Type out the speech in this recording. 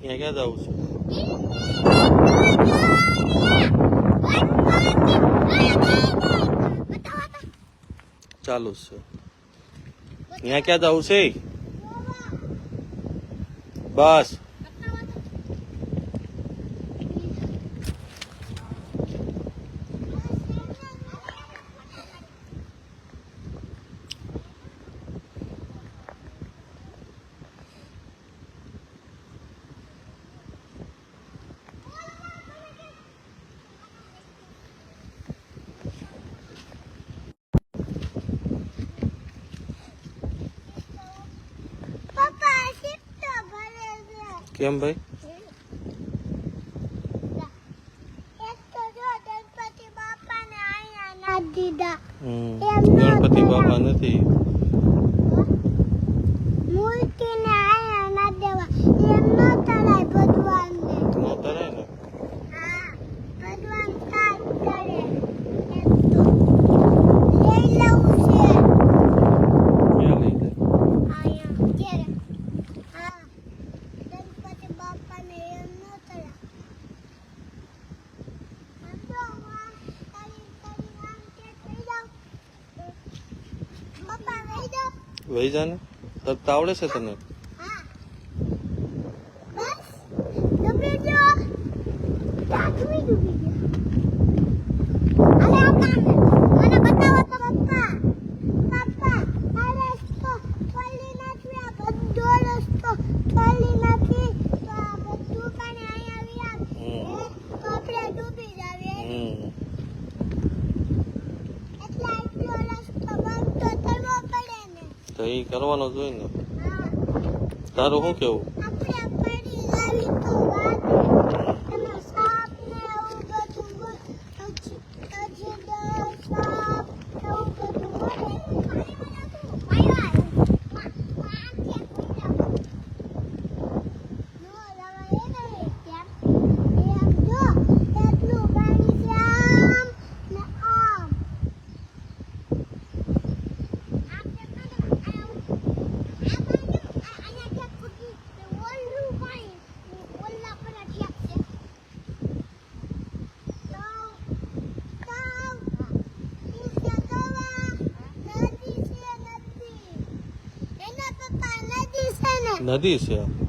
અહીંયા ક્યાં જવું છે? ચાલુ છે. અહીંયા ક્યાં જવું છે? બસ કેમ ભાઈ? ગણપતિ બાપા નથી. નો તરાય ને. વહી જા ને. તરતા આવડે છે તને? તો એ કરવાનો જોઈએ ને. તારું શું કેવું? નદી છે.